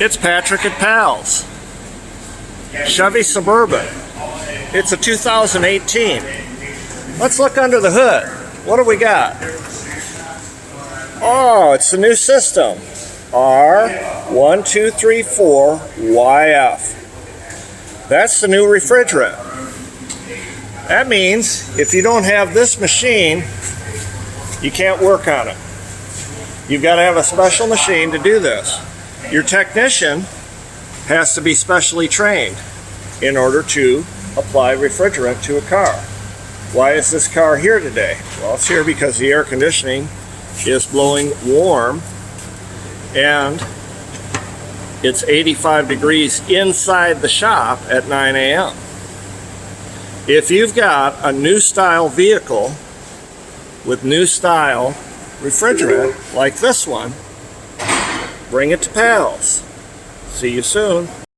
It's Patrick at Pals. Chevy Suburban. It's a 2018. Let's look under the hood. What do we got? Oh, it's the new system. R1234 YF. That's the new refrigerant. That means if you don't have this machine, you can't work on it. You've got to have a special machine to do this. Your technician has to be specially trained in order to apply refrigerant to a car. Why is this car here today? Well, it's here because the air conditioning is blowing warm and it's 85 degrees inside the shop at 9 a.m. If you've got a new style vehicle with new style refrigerant like this one, bring it to Pals. See you soon.